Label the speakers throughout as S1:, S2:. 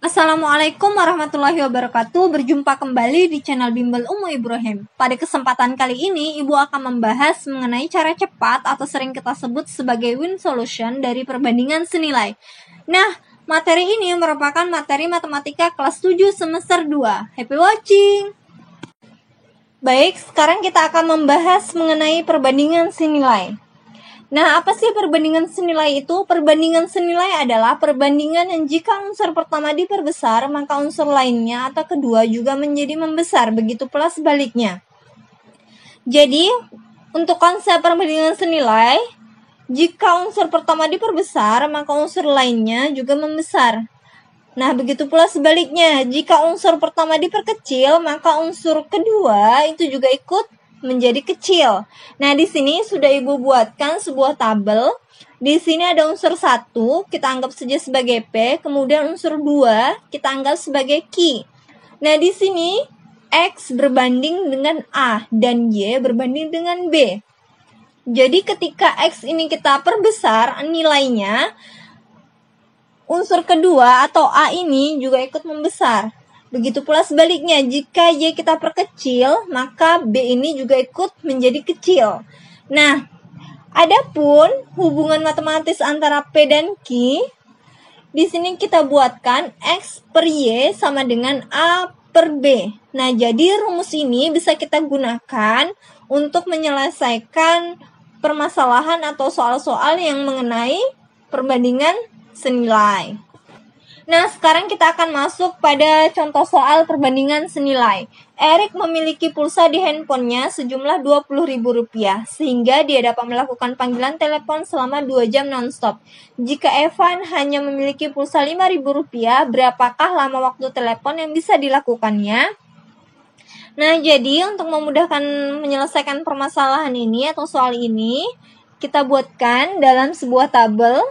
S1: Assalamualaikum warahmatullahi wabarakatuh. Berjumpa kembali di channel Bimbel Umu Ibrahim. Pada kesempatan kali ini, Ibu akan membahas mengenai cara cepat atau sering kita sebut sebagai win solution dari perbandingan senilai. Nah, materi ini merupakan materi matematika kelas 7 semester 2. Happy watching! Baik, sekarang kita akan membahas mengenai perbandingan senilai. Nah, apa sih perbandingan senilai itu? Perbandingan senilai adalah perbandingan yang jika unsur pertama diperbesar, maka unsur lainnya atau kedua juga menjadi membesar, begitu pula sebaliknya. Jadi, untuk konsep perbandingan senilai, jika unsur pertama diperbesar, maka unsur lainnya juga membesar. Nah, begitu pula sebaliknya, jika unsur pertama diperkecil, maka unsur kedua itu juga ikut menjadi kecil. Nah, di sini sudah Ibu buatkan sebuah tabel. Di sini ada unsur 1, kita anggap saja sebagai P, kemudian unsur 2 kita anggap sebagai Q. Nah, di sini X berbanding dengan A dan Y berbanding dengan B. Jadi ketika X ini kita perbesar nilainya, unsur kedua atau A ini juga ikut membesar. Begitu pula sebaliknya, jika Y kita perkecil, maka B ini juga ikut menjadi kecil. Nah, adapun hubungan matematis antara P dan Q, di sini kita buatkan X per Y sama dengan A per B. Nah, jadi rumus ini bisa kita gunakan untuk menyelesaikan permasalahan atau soal-soal yang mengenai perbandingan senilai. Nah, sekarang kita akan masuk pada contoh soal perbandingan senilai. Erik memiliki pulsa di handphonenya sejumlah Rp20.000, sehingga dia dapat melakukan panggilan telepon selama 2 jam non-stop. Jika Evan hanya memiliki pulsa Rp5.000, berapakah lama waktu telepon yang bisa dilakukannya? Nah, jadi untuk memudahkan menyelesaikan permasalahan ini atau soal ini, kita buatkan dalam sebuah tabel.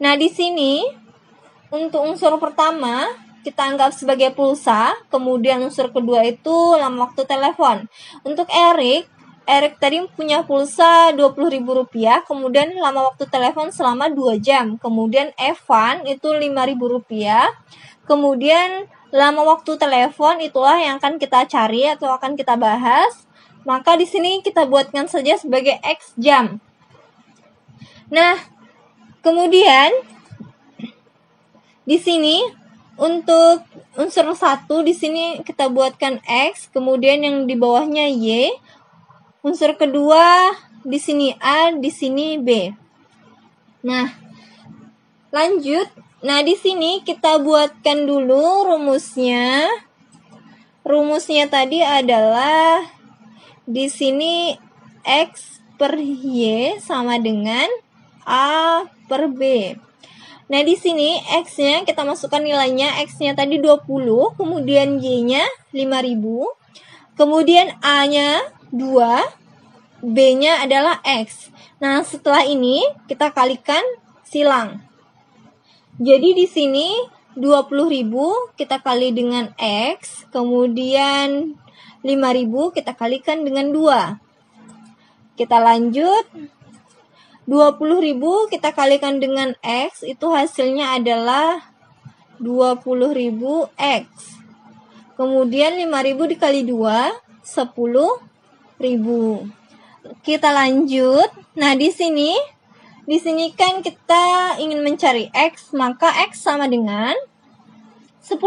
S1: Nah, di sini untuk unsur pertama, kita anggap sebagai pulsa, kemudian unsur kedua itu lama waktu telepon. Untuk Erik tadi punya pulsa Rp20.000, kemudian lama waktu telepon selama 2 jam. Kemudian Evan itu Rp5.000, kemudian lama waktu telepon itulah yang akan kita cari atau akan kita bahas. Maka di sini kita buatkan saja sebagai X jam. Nah, kemudian di sini untuk unsur 1 di sini kita buatkan X, kemudian yang di bawahnya Y. Unsur kedua di sini A, di sini B. Nah, lanjut. Nah, di sini kita buatkan dulu rumusnya. Rumusnya tadi adalah di sini X per Y sama dengan A per B. Nah, di sini X-nya kita masukkan nilainya, X-nya tadi 20, kemudian Y-nya 5.000, kemudian A-nya 2, B-nya adalah X. Nah, setelah ini kita kalikan silang. Jadi di sini 20.000 kita kali dengan X, kemudian 5.000 kita kalikan dengan 2. Kita lanjut. 20.000 kita kalikan dengan X, itu hasilnya adalah 20.000 X. Kemudian 5.000 dikali 2, 10.000. Kita lanjut. Nah, di sini kan kita ingin mencari X, maka X sama dengan 10.000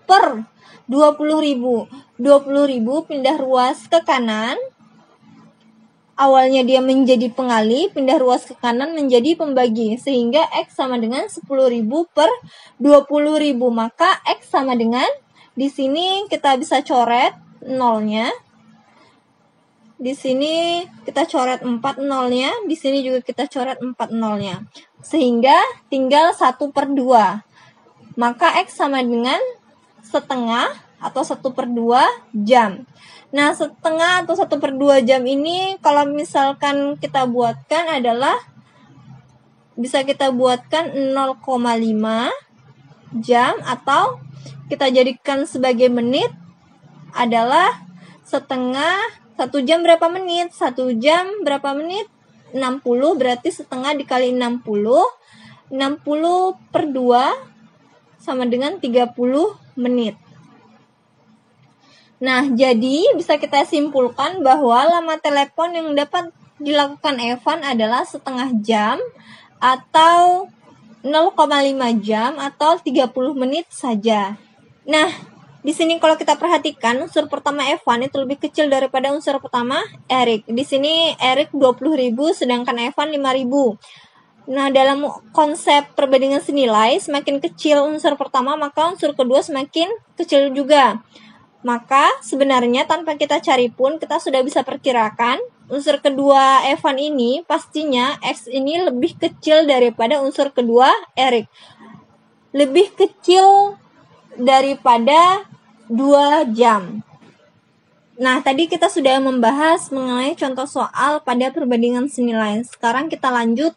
S1: per 20.000. 20.000 pindah ruas ke kanan. Awalnya dia menjadi pengali, pindah ruas ke kanan menjadi pembagi. Sehingga X sama dengan 10.000 per 20.000. Maka X sama dengan, di sini kita bisa coret nolnya. Di sini kita coret 4 nolnya. Di sini juga kita coret 4 nolnya. Sehingga tinggal 1/2. Maka X sama dengan setengah atau 1/2 jam. Nah, setengah atau 1/2 jam ini kalau misalkan kita buatkan adalah bisa kita buatkan 0,5 jam atau kita jadikan sebagai menit /1 jam berapa menit? 1 jam berapa menit? 60, berarti setengah dikali 60. 60/2 sama dengan 30 menit. Nah, jadi bisa kita simpulkan bahwa lama telepon yang dapat dilakukan Evan adalah setengah jam atau 0,5 jam atau 30 menit saja. Nah, di sini kalau kita perhatikan unsur pertama Evan itu lebih kecil daripada unsur pertama Erik. Di sini Erik 20.000 sedangkan Evan 5.000. Nah, dalam konsep perbandingan senilai, semakin kecil unsur pertama maka unsur kedua semakin kecil juga. Maka sebenarnya tanpa kita cari pun kita sudah bisa perkirakan unsur kedua Evan ini pastinya X ini lebih kecil daripada unsur kedua Erik. Lebih kecil daripada 2 jam. Nah, tadi kita sudah membahas mengenai contoh soal pada perbandingan senilai. Sekarang kita lanjut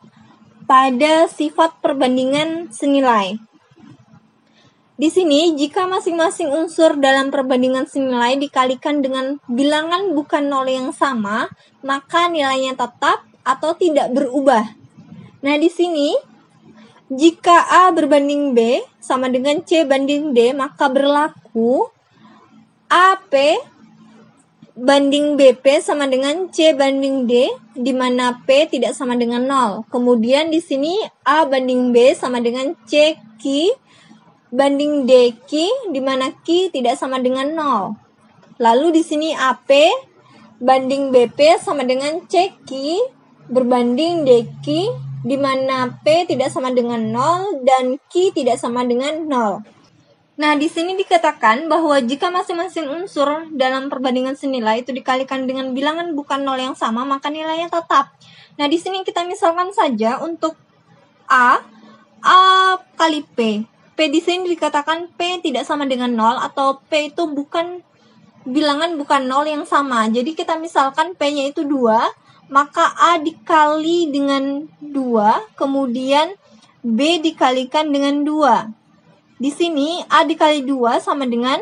S1: pada sifat perbandingan senilai. Di sini, jika masing-masing unsur dalam perbandingan senilai dikalikan dengan bilangan bukan nol yang sama, maka nilainya tetap atau tidak berubah. Nah, di sini jika A berbanding B sama dengan C banding D, maka berlaku AP banding BP sama dengan C banding D, di mana P tidak sama dengan 0. Kemudian di sini A banding B sama dengan C Q banding D Q, di mana Q tidak sama dengan 0. Lalu di sini AP banding BP sama dengan C Q berbanding D Q, di mana P tidak sama dengan 0 dan Q tidak sama dengan 0. Nah, di sini dikatakan bahwa jika masing-masing unsur dalam perbandingan senilai itu dikalikan dengan bilangan bukan 0 yang sama, maka nilainya tetap. Nah, di sini kita misalkan saja untuk A kali P. P di sini dikatakan P tidak sama dengan 0 atau P itu bilangan bukan 0 yang sama. Jadi kita misalkan P-nya itu 2, maka A dikali dengan 2, kemudian B dikalikan dengan 2. Di sini A dikali 2 sama dengan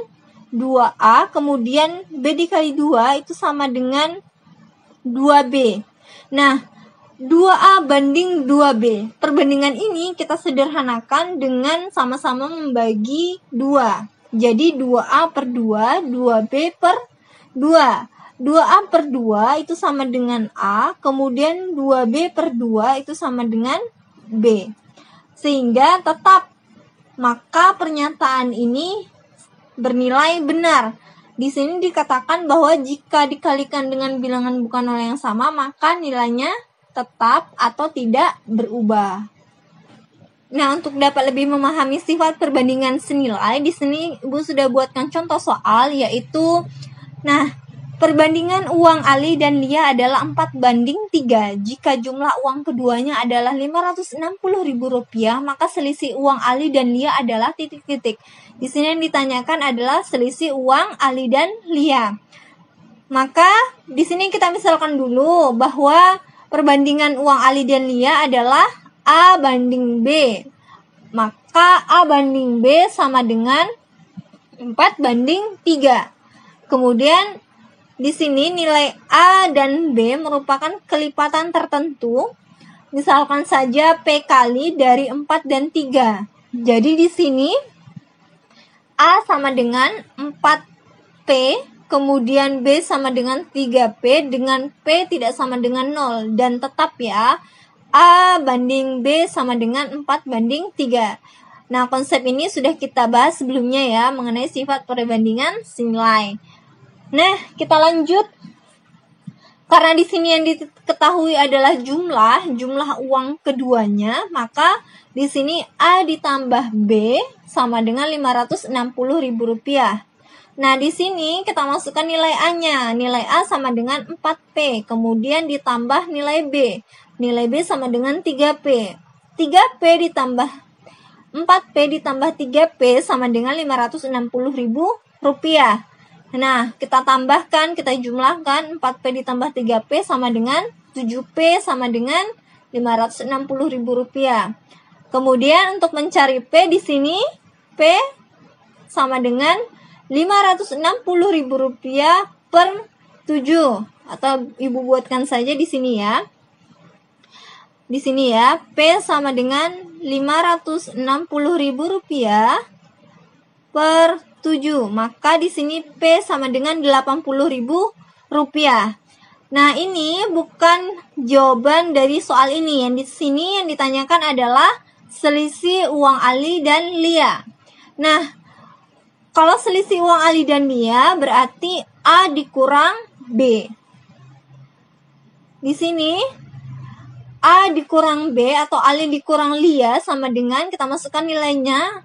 S1: 2A, kemudian B dikali 2 itu sama dengan 2B. Nah, 2A banding 2B. Perbandingan ini kita sederhanakan dengan sama-sama membagi 2. Jadi 2A per 2, 2B per 2. 2A per 2 itu sama dengan A, kemudian 2B per 2 itu sama dengan B. Sehingga tetap, maka pernyataan ini bernilai benar. Di sini dikatakan bahwa jika dikalikan dengan bilangan bukan 0 yang sama, maka nilainya tetap atau tidak berubah. Nah, untuk dapat lebih memahami sifat perbandingan senilai, di sini Ibu sudah buatkan contoh soal, yaitu, perbandingan uang Ali dan Lia adalah 4:3. Jika jumlah uang keduanya adalah Rp560.000, maka selisih uang Ali dan Lia adalah titik-titik. Di sini yang ditanyakan adalah selisih uang Ali dan Lia. Maka di sini kita misalkan dulu bahwa perbandingan uang Ali dan Lia adalah A banding B. Maka A banding B sama dengan 4:3. Kemudian di sini nilai A dan B merupakan kelipatan tertentu. Misalkan saja P kali dari 4 dan 3. Jadi di sini A sama dengan 4P, kemudian B sama dengan 3P, dengan P tidak sama dengan 0. Dan tetap ya, A banding B sama dengan 4:3. Nah, konsep ini sudah kita bahas sebelumnya ya, mengenai sifat perbandingan senilai. Nah, kita lanjut. Karena di sini yang diketahui adalah jumlah uang keduanya, maka di sini A ditambah B sama dengan Rp560.000. Nah, di sini kita masukkan nilai A-nya. Nilai A sama dengan 4P, kemudian ditambah nilai B. Nilai B sama dengan 3P. 3P ditambah 4P ditambah 3P sama dengan Rp560.000. Nah, kita tambahkan, kita jumlahkan 4P ditambah 3P sama dengan 7P sama dengan Rp560.000. Kemudian untuk mencari P di sini, P sama dengan Rp560.000 per 7. Atau Ibu buatkan saja di sini ya. Di sini ya, P sama dengan Rp560.000 per 7. Maka di sini P sama dengan Rp80.000. Nah, ini bukan jawaban dari soal ini. Yang di sini yang ditanyakan adalah selisih uang Ali dan Lia. Nah, kalau selisih uang Ali dan Lia berarti A dikurang B. Di sini A dikurang B atau Ali dikurang Lia sama dengan kita masukkan nilainya.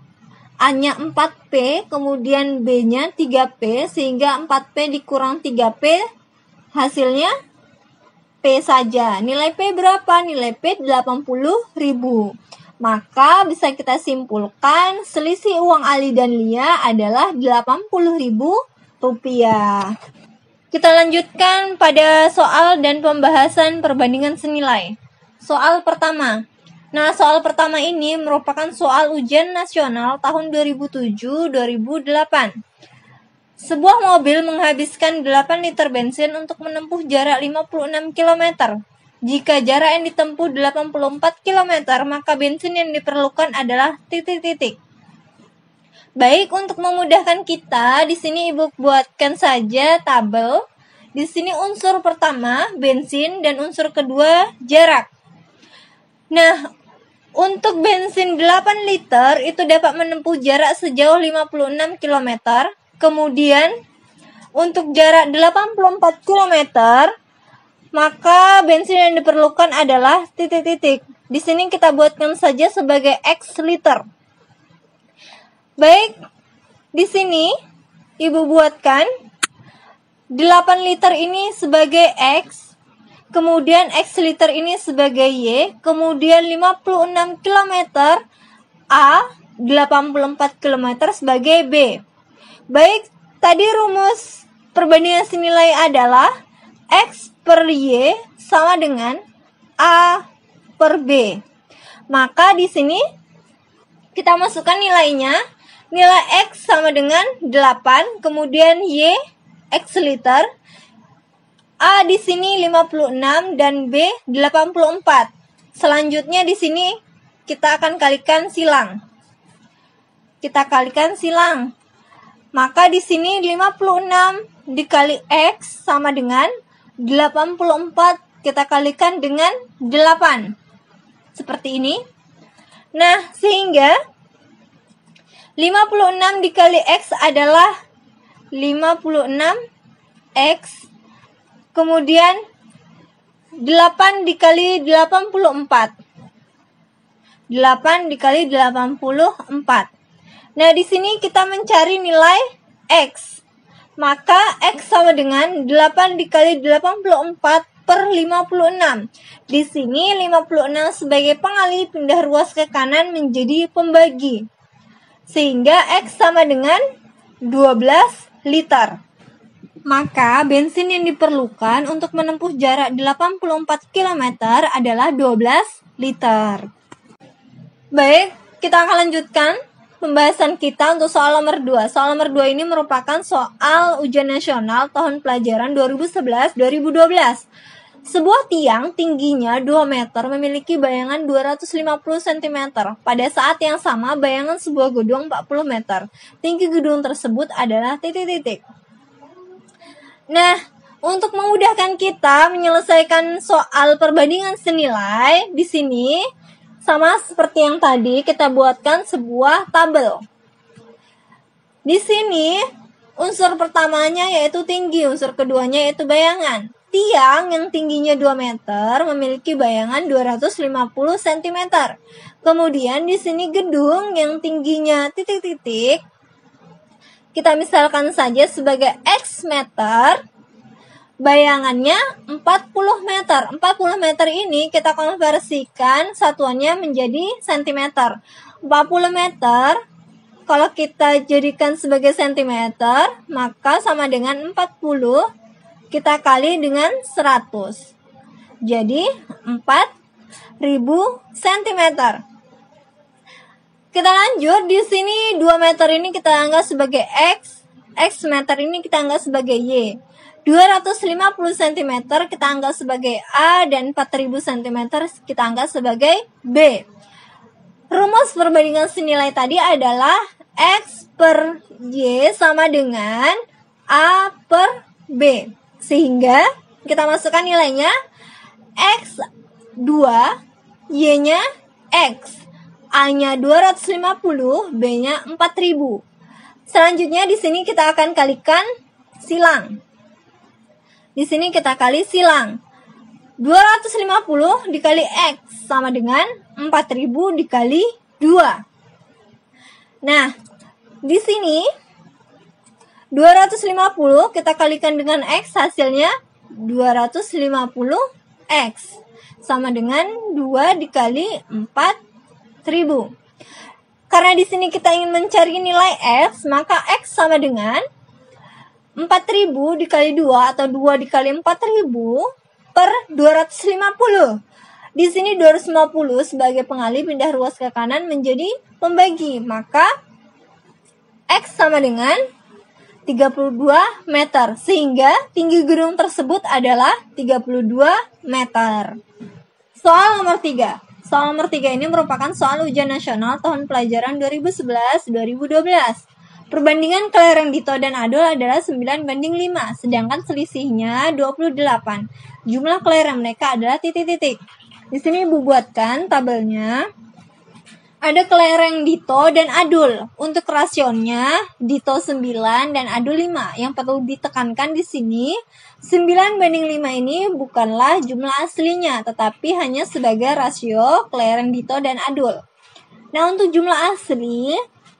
S1: A-nya 4P, kemudian B-nya 3P, sehingga 4P dikurang 3P, hasilnya P saja. Nilai P berapa? Nilai P 80.000. Maka bisa kita simpulkan selisih uang Ali dan Lia adalah Rp80.000. Kita lanjutkan pada soal dan pembahasan perbandingan senilai. Soal pertama. Nah, soal pertama ini merupakan soal ujian nasional tahun 2007-2008. Sebuah mobil menghabiskan 8 liter bensin untuk menempuh jarak 56 km. Jika jarak yang ditempuh 84 km, maka bensin yang diperlukan adalah titik-titik. Baik, untuk memudahkan kita, di sini Ibu buatkan saja tabel. Di sini unsur pertama bensin dan unsur kedua jarak. Nah, untuk bensin 8 liter itu dapat menempuh jarak sejauh 56 km. Kemudian untuk jarak 84 km, maka bensin yang diperlukan adalah titik-titik. Di sini kita buatkan saja sebagai X liter. Baik, di sini Ibu buatkan 8 liter ini sebagai X, kemudian X liter ini sebagai Y, kemudian 56 km A, 84 km sebagai B. Baik, tadi rumus perbandingan senilai adalah X per Y sama dengan A per B. Maka di sini kita masukkan nilainya. Nilai X sama dengan 8, kemudian Y X liter. A di sini 56 dan B 84. Selanjutnya di sini kita akan kalikan silang. Kita kalikan silang. Maka di sini 56 dikali X sama dengan 84 kita kalikan dengan 8. Seperti ini. Nah, sehingga 56 dikali X adalah 56X. Kemudian 8 dikali 84. 8 dikali 84. Nah, di sini kita mencari nilai X. Maka X sama dengan 8 dikali 84 per 56. Di sini 56 sebagai pengalih pindah ruas ke kanan menjadi pembagi. Sehingga X sama dengan 12 liter. Maka bensin yang diperlukan untuk menempuh jarak 84 km adalah 12 liter. Baik, kita akan lanjutkan pembahasan kita untuk soal nomor 2. Soal nomor 2 ini merupakan soal ujian nasional tahun pelajaran 2011-2012. Sebuah tiang tingginya 2 meter memiliki bayangan 250 cm. Pada saat yang sama, bayangan sebuah gedung 40 meter. Tinggi gedung tersebut adalah titik-titik. Nah, untuk memudahkan kita menyelesaikan soal perbandingan senilai, di sini sama seperti yang tadi, kita buatkan sebuah tabel. Di sini, unsur pertamanya yaitu tinggi, unsur keduanya yaitu bayangan. Tiang yang tingginya 2 meter memiliki bayangan 250 cm. Kemudian di sini gedung yang tingginya titik-titik, kita misalkan saja sebagai X meter, bayangannya 40 meter. 40 meter ini kita konversikan satuannya menjadi cm. 40 meter kalau kita jadikan sebagai cm, maka sama dengan 40 kita kali dengan 100. Jadi 4000 cm. Kita lanjut, di sini 2 meter ini kita anggap sebagai X, X meter ini kita anggap sebagai Y. 250 cm kita anggap sebagai A dan 4000 cm kita anggap sebagai B. Rumus perbandingan senilai tadi adalah X per Y sama dengan A per B. Sehingga kita masukkan nilainya X 2, Y-nya X. A-nya 250, B-nya 4000. Selanjutnya di sini kita akan kalikan silang. Di sini kita kali silang. 250 dikali X sama dengan 4000 dikali 2. Nah, di sini 250 kita kalikan dengan X, hasilnya 250X sama dengan 2 dikali 4000. Karena di sini kita ingin mencari nilai X, maka X sama dengan 4000 dikali 2 atau 2 dikali 4000 per 250. Di sini 250 sebagai pengalih pindah ruas ke kanan menjadi pembagi. Maka X sama dengan 32 meter. Sehingga tinggi gedung tersebut adalah 32 meter. Soal nomor 3. Soal nomor 3 ini merupakan soal ujian nasional tahun pelajaran 2011-2012. Perbandingan kelereng Dito dan Adul adalah 9:5, sedangkan selisihnya 28. Jumlah kelereng mereka adalah titik-titik. Di sini Ibu buatkan tabelnya. Ada kelereng Dito dan Adul. Untuk rasionya Dito 9 dan Adul 5. Yang perlu ditekankan di sini 9:5 ini bukanlah jumlah aslinya, tetapi hanya sebagai rasio kelereng Dito dan Adul. Nah, untuk jumlah asli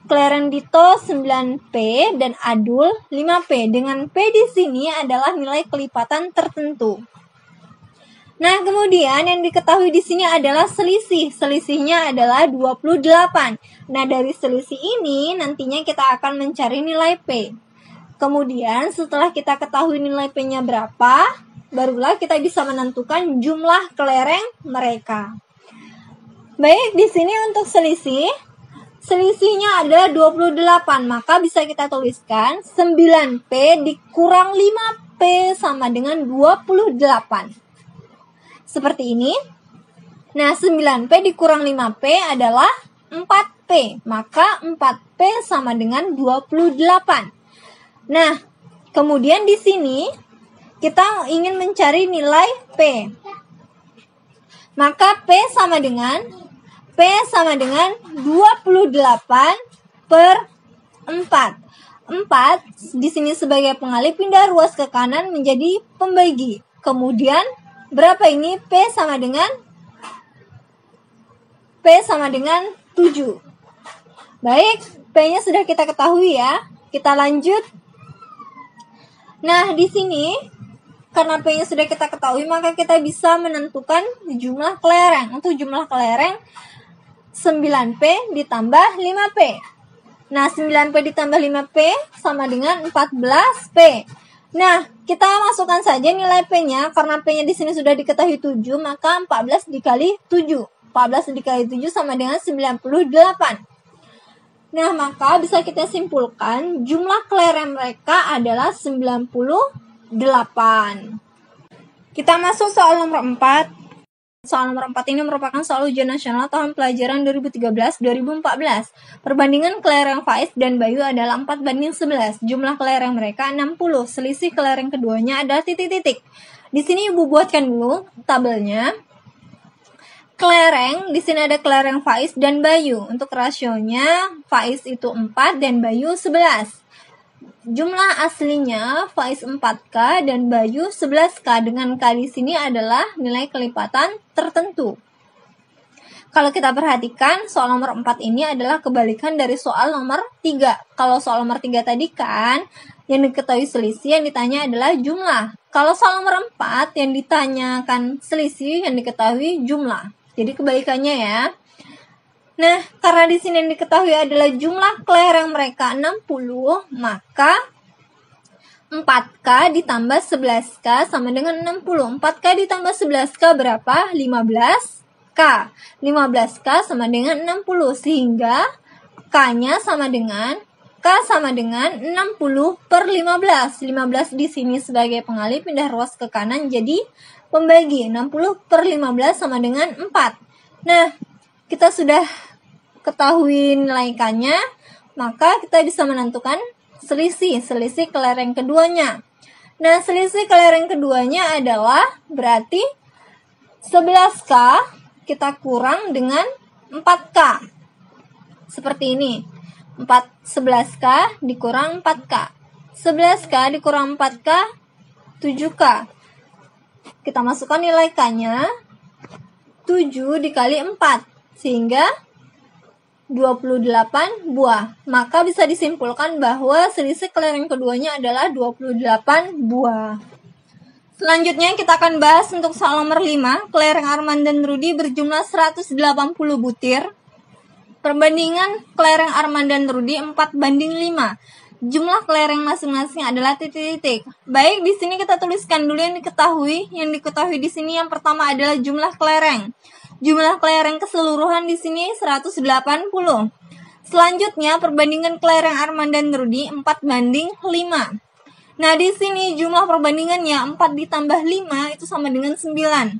S1: kelereng Dito 9P dan Adul 5P. Dengan P di sini adalah nilai kelipatan tertentu. Nah, kemudian yang diketahui di sini adalah selisih. Selisihnya adalah 28. Nah, dari selisih ini nantinya kita akan mencari nilai P. Kemudian setelah kita ketahui nilai P-nya berapa, barulah kita bisa menentukan jumlah kelereng mereka. Baik, di sini untuk selisihnya adalah 28, maka bisa kita tuliskan 9P dikurang 5P sama dengan 28. Seperti ini. Nah, 9P dikurang 5P adalah 4P, maka 4P sama dengan 28. Nah, kemudian di sini kita ingin mencari nilai P. Maka P sama dengan 28 per 4. 4 di sini sebagai pengalih pindah ruas ke kanan menjadi pembagi. Kemudian berapa ini? P sama dengan 7. Baik, P-nya sudah kita ketahui ya. Kita lanjut. Nah, di sini karena P-nya sudah kita ketahui, maka kita bisa menentukan jumlah kelereng. Untuk jumlah kelereng 9P ditambah 5P. Nah, 9P ditambah 5P sama dengan 14P. Nah, kita masukkan saja nilai P-nya. Karena P-nya di sini sudah diketahui 7, maka 14 dikali 7. 14 dikali 7 sama dengan 98. Nah, maka bisa kita simpulkan jumlah kelereng mereka adalah 98. Kita masuk soal nomor 4. Soal nomor 4 ini merupakan soal ujian nasional tahun pelajaran 2013-2014. Perbandingan kelereng Faiz dan Bayu adalah 4:11. Jumlah kelereng mereka 60. Selisih kelereng keduanya adalah titik-titik. Di sini Ibu buatkan dulu tabelnya. Kelereng, di sini ada kelereng Faiz dan Bayu. Untuk rasionya Faiz itu 4 dan Bayu 11. Jumlah aslinya Faiz 4K dan Bayu 11K. Dengan K di sini adalah nilai kelipatan tertentu. Kalau kita perhatikan, soal nomor 4 ini adalah kebalikan dari soal nomor 3. Kalau soal nomor 3 tadi kan, yang diketahui selisih, yang ditanya adalah jumlah. Kalau soal nomor 4, yang ditanyakan selisih, yang diketahui jumlah. Jadi kebalikannya ya. Nah, karena di sini yang diketahui adalah jumlah kelereng mereka 60, maka 4K ditambah 11K sama dengan 60. 4K ditambah 11K berapa? 15K. 15K sama dengan 60, sehingga K-nya sama dengan K sama dengan 60 per 15. 15 di sini sebagai pengalih pindah ruas ke kanan jadi pembagi. 60 per 15 sama dengan 4. Nah, kita sudah ketahui nilai K-nya, maka kita bisa menentukan selisih kelereng keduanya. Nah, selisih kelereng keduanya adalah berarti 11K kita kurang dengan 4K. Seperti ini. 11K dikurang 4K. 11K dikurang 4K, 7K. Kita masukkan nilai K-nya, 7 dikali 4, sehingga 28 buah. Maka bisa disimpulkan bahwa selisih kelereng keduanya adalah 28 buah. Selanjutnya kita akan bahas untuk soal nomor 5. Kelereng Arman dan Rudy berjumlah 180 butir. Perbandingan kelereng Arman dan Rudy 4:5. Jumlah kelereng masing-masing adalah titik-titik. Baik, di sini kita tuliskan dulu yang diketahui. Yang diketahui di sini yang pertama adalah jumlah kelereng. Jumlah kelereng keseluruhan di sini 180. Selanjutnya perbandingan kelereng Arman dan Rudy 4:5. Nah, di sini jumlah perbandingannya 4 ditambah 5 itu sama dengan 9.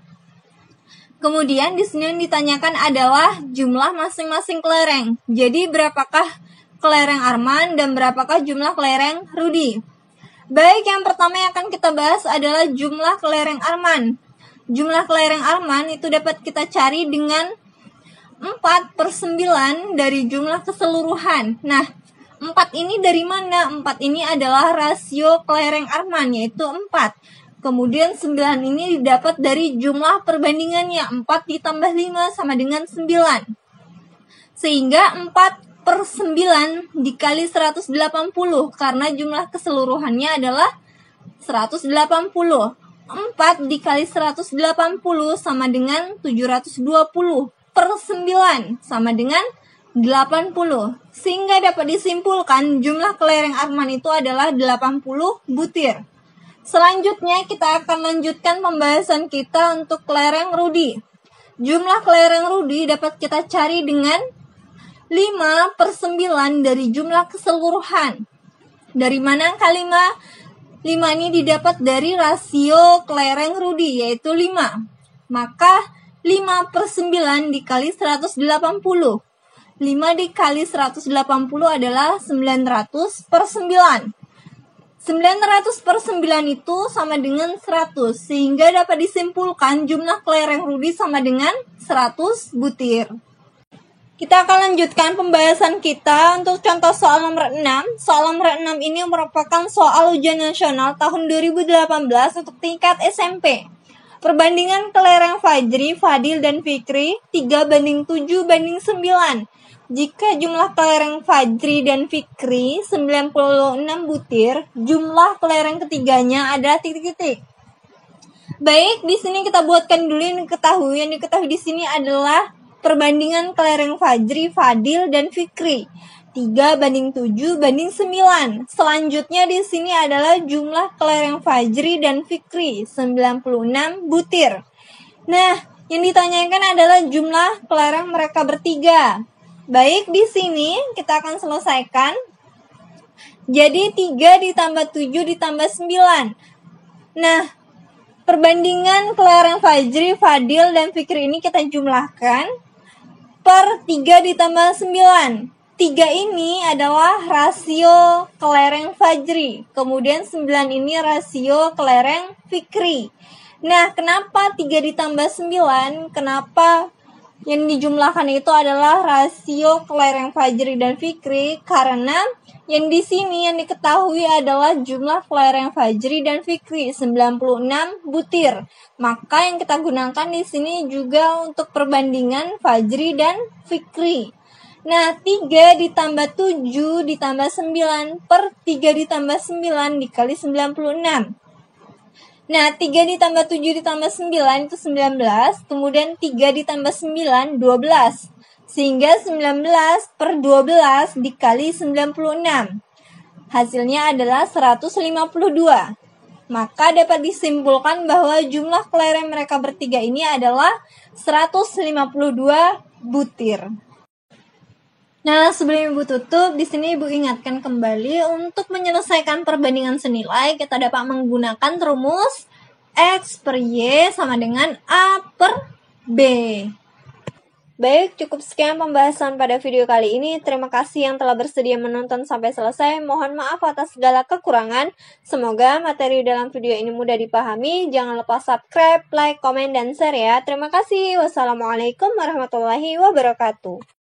S1: Kemudian di sini yang ditanyakan adalah jumlah masing-masing kelereng. Jadi berapakah kelereng Arman dan berapakah jumlah kelereng Rudy? Baik, yang pertama yang akan kita bahas adalah jumlah kelereng Arman. Jumlah kelereng Arman itu dapat kita cari dengan 4/9 dari jumlah keseluruhan. Nah, 4 ini dari mana? 4 ini adalah rasio kelereng Arman, yaitu 4. Kemudian 9 ini didapat dari jumlah perbandingannya. 4 ditambah 5 sama dengan 9. Sehingga 4/9 dikali 180, karena jumlah keseluruhannya adalah 180. 4 dikali 180 sama dengan 720/9 sama dengan 80. Sehingga dapat disimpulkan jumlah kelereng Arman itu adalah 80 butir. Selanjutnya kita akan lanjutkan pembahasan kita untuk kelereng Rudy. Jumlah kelereng Rudy dapat kita cari dengan 5/9 dari jumlah keseluruhan. Dari mana angka 5? 5 ini didapat dari rasio kelereng Rudy, yaitu 5. Maka 5/9 dikali 180. 5 dikali 180 adalah 900/9. 900/9 itu sama dengan 100, sehingga dapat disimpulkan jumlah kelereng Rudy sama dengan 100 butir. Kita akan lanjutkan pembahasan kita untuk contoh soal nomor 6. Soal nomor 6 ini merupakan soal ujian nasional tahun 2018 untuk tingkat SMP. Perbandingan kelereng Fajri, Fadil, dan Fikri 3:7:9. Jika jumlah kelereng Fajri dan Fikri 96 butir, jumlah kelereng ketiganya adalah titik-titik. Baik, di sini kita buatkan dulu yang diketahui. Yang diketahui di sini adalah perbandingan kelereng Fajri, Fadil, dan Fikri 3:7:9. Selanjutnya di sini adalah jumlah kelereng Fajri dan Fikri 96 butir. Nah, yang ditanyakan adalah jumlah kelereng mereka bertiga. Baik, di sini kita akan selesaikan. Jadi 3 ditambah 7 ditambah 9. Nah, perbandingan kelereng Fajri, Fadil, dan Fikri ini kita jumlahkan per 3 ditambah 9. 3 ini adalah rasio kelereng Fajri. Kemudian 9 ini rasio kelereng Fikri. Nah, kenapa 3 ditambah 9? Kenapa yang dijumlahkan itu adalah rasio kelereng Fajri dan Fikri? Karena yang di sini yang diketahui adalah jumlah kelereng Fajri dan Fikri 96 butir. Maka yang kita gunakan di sini juga untuk perbandingan Fajri dan Fikri. Nah, 3 ditambah 7 ditambah 9 per 3 ditambah 9 dikali 96. Nah, 3 ditambah 7 ditambah 9 itu 19. Kemudian 3 ditambah 9, 12. Sehingga 19 per 12 dikali 96. Hasilnya adalah 152. Maka dapat disimpulkan bahwa jumlah kelereng mereka bertiga ini adalah 152 butir. Nah, sebelum Ibu tutup, di sini Ibu ingatkan kembali untuk menyelesaikan perbandingan senilai, kita dapat menggunakan rumus X per Y sama dengan A per B. Baik, cukup sekian pembahasan pada video kali ini. Terima kasih yang telah bersedia menonton sampai selesai. Mohon maaf atas segala kekurangan. Semoga materi dalam video ini mudah dipahami. Jangan lupa subscribe, like, komen, dan share ya. Terima kasih. Wassalamualaikum warahmatullahi wabarakatuh.